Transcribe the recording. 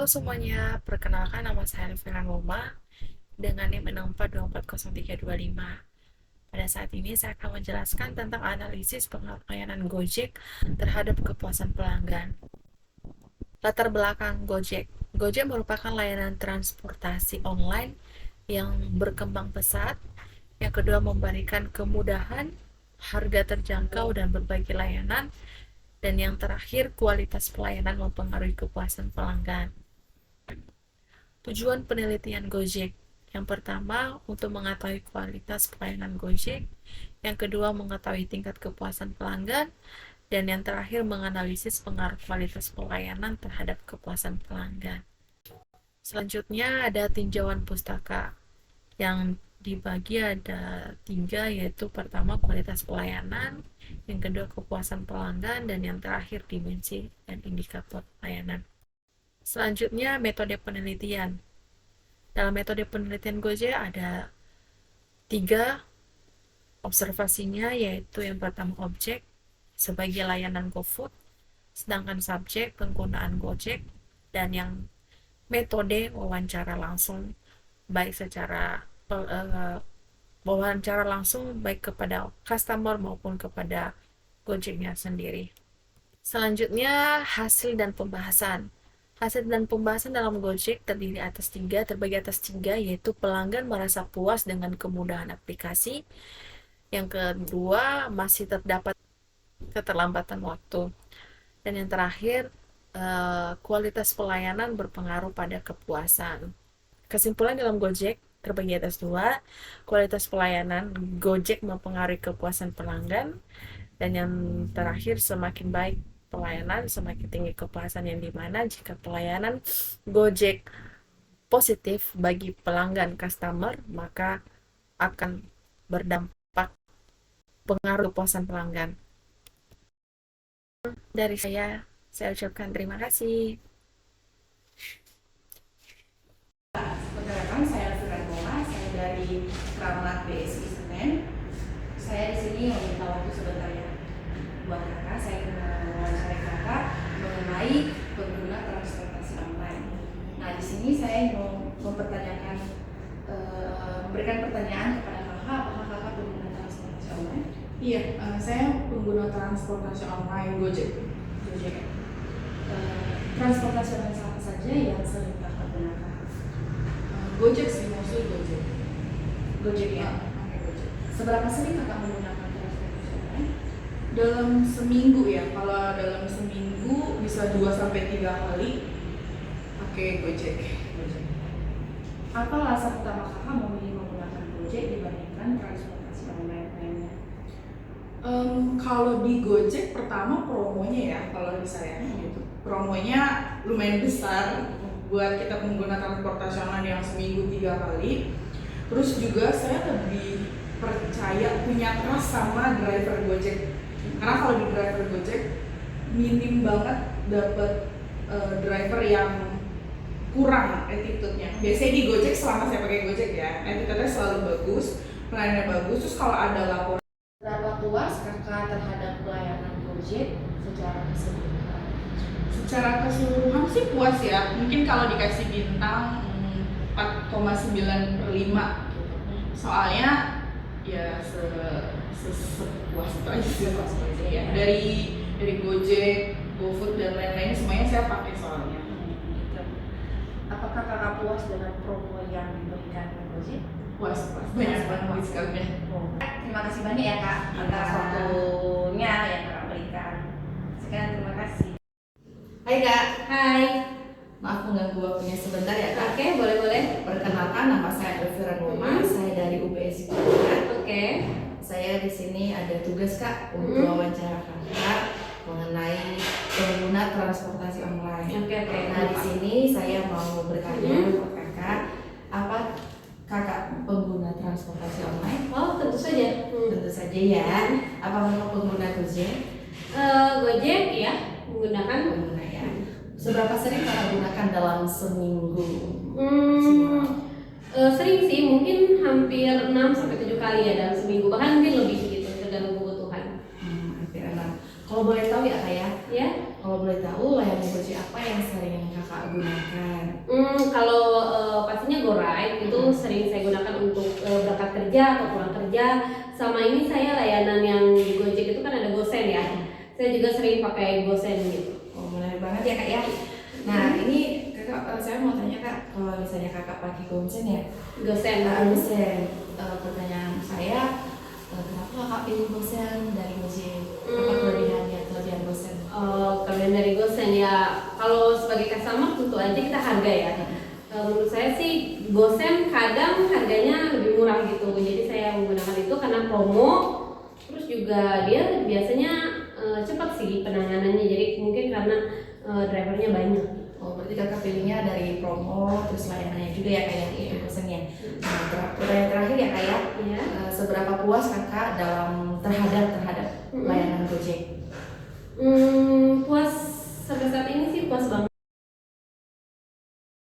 Halo semuanya, perkenalkan nama saya Elvira Roma dengan NIM 64240325. Pada saat ini saya akan menjelaskan tentang analisis pengaruh layanan Gojek terhadap kepuasan pelanggan. Latar belakang Gojek. Gojek merupakan layanan transportasi online yang berkembang pesat. Yang kedua, memberikan kemudahan, harga terjangkau, dan berbagai layanan. Dan yang terakhir, kualitas pelayanan mempengaruhi kepuasan pelanggan. Tujuan penelitian Gojek. Yang pertama, untuk mengetahui kualitas pelayanan Gojek. Yang kedua, mengetahui tingkat kepuasan pelanggan. Dan yang terakhir, menganalisis pengaruh kualitas pelayanan terhadap kepuasan pelanggan. Selanjutnya ada tinjauan pustaka. Yang dibagi ada 3, yaitu pertama kualitas pelayanan, yang kedua kepuasan pelanggan, dan yang terakhir dimensi dan indikator pelayanan. Selanjutnya metode penelitian. Dalam metode penelitian Gojek ada 3 observasinya, yaitu yang pertama objek sebagai layanan GoFood, sedangkan subjek penggunaan Gojek, dan yang metode wawancara langsung baik secara wawancara langsung baik kepada customer maupun kepada Gojeknya sendiri. Selanjutnya hasil dan pembahasan. Hasil dan pembahasan dalam Gojek terbagi atas tiga, yaitu pelanggan merasa puas dengan kemudahan aplikasi. Yang kedua, masih terdapat keterlambatan waktu. Dan yang terakhir, kualitas pelayanan berpengaruh pada kepuasan. Kesimpulan dalam Gojek terbagi atas 2, kualitas pelayanan Gojek mempengaruhi kepuasan pelanggan, dan yang terakhir, semakin baik pelayanan semakin tinggi kepuasan, yang dimana jika pelayanan Gojek positif bagi pelanggan customer, maka akan berdampak pengaruh kepuasan pelanggan. Dari saya ucapkan terima kasih. Perkenalkan, saya Elvira Roma, saya dari Kramat BSI Senen. Saya di sini meminta waktu sebentar ya buat kakak. Saya mewawancari kakak mengenai pengguna transportasi online. Nah, di sini saya mau mempertanyakan, memberikan pertanyaan kepada kakak, apakah kakak pengguna transportasi online? Iya, saya pengguna transportasi online Gojek. Gojek. Transportasi online apa saja yang sering kakak gunakan? Gojek sih, maksudnya Gojek. Gojek ya. Pakai Gojek. Seberapa sering kakak menggunakan transportasi online? Dalam seminggu ya, kalau dalam seminggu bisa 2-3 kali pakai Gojek. Apa alasan utama kakak memilih menggunakan Gojek dibandingkan transportasi online lainnya? Kalau di Gojek pertama promonya ya, kalau di saya gitu. Promonya lumayan besar buat kita pengguna transportasi online yang seminggu 3 kali. Terus juga saya lebih percaya, punya trust sama driver Gojek. Karena kalau di driver Gojek minim banget dapat driver yang kurang attitude-nya. Biasanya di Gojek, selama saya pakai Gojek ya, attitude-nya selalu bagus, pelayanannya bagus. Terus kalau ada laporan, Berapa puas kakak terhadap pelayanan Gojek secara keseluruhan? secara keseluruhan sih puas ya. Mungkin kalau dikasih bintang 4,9/5 gitu. Soalnya ya sepuas itu aja sih ya. Dari Gojek, GoFood dan lain-lain semuanya saya pakai soalnya. Gitu. Apakah kakak puas dengan promo yang diberikan Gojek? Puas banyak banget diskonnya. Terima kasih banyak ya kak atas waktunya yang kakak berikan. Sekian, terima kasih. Hai Kak, Hai. maaf mengganggu waktunya sebentar ya Kak. Oke, boleh. Perkenalkan, nama saya Elvira Roma, saya dari UBS Kuliah. Oke. Saya di sini ada tugas Kak untuk wawancara Kakak mengenai pengguna transportasi online. Oke. Nah di sini saya mau bertanya ke Kakak, apa Kakak pengguna transportasi online? Oh, tentu saja. Tentu saja ya. Apa Kakak pengguna Gojek? Gojek ya, menggunakan. Pengguna ya. Seberapa sering Kakak gunakan dalam seminggu? Sering sih, mungkin hampir 6-7 kali ya dalam seminggu, bahkan mungkin lebih gitu, tergantung kebutuhan. Hampir 6. Kalau boleh tahu ya Kak ya, Ya, Kalau boleh tahu layanan Gojek apa yang sering kakak gunakan? Kalau pastinya GoRide itu sering saya gunakan untuk berangkat kerja atau pulang kerja. Sama ini saya layanan yang di Gojek itu kan ada GoSend ya. Saya juga sering pakai GoSend gitu. Oh, menarik banget ya kak ya. Nah ini kakak, saya mau tanya kak, kalau misalnya kakak pakai GoSend ya, GoSend. GoSend, pertanyaan saya, kenapa kakak pilih GoSend dari Gojek? Apa kelebihannya GoSend? Kalian dari GoSend ya, kalau sebagai customer tentu aja kita harga ya. Menurut saya sih GoSend kadang harganya lebih murah gitu, jadi saya menggunakan itu karena promo. Terus juga dia biasanya cepat sih penanganannya, jadi mungkin karena drivernya banyak. Oh, berarti kakak pilihnya dari promo, terus layanannya juga ya kayak di GoSend ya. Nah, pertanyaan terakhir ya kak ya, Ya. seberapa puas kakak terhadap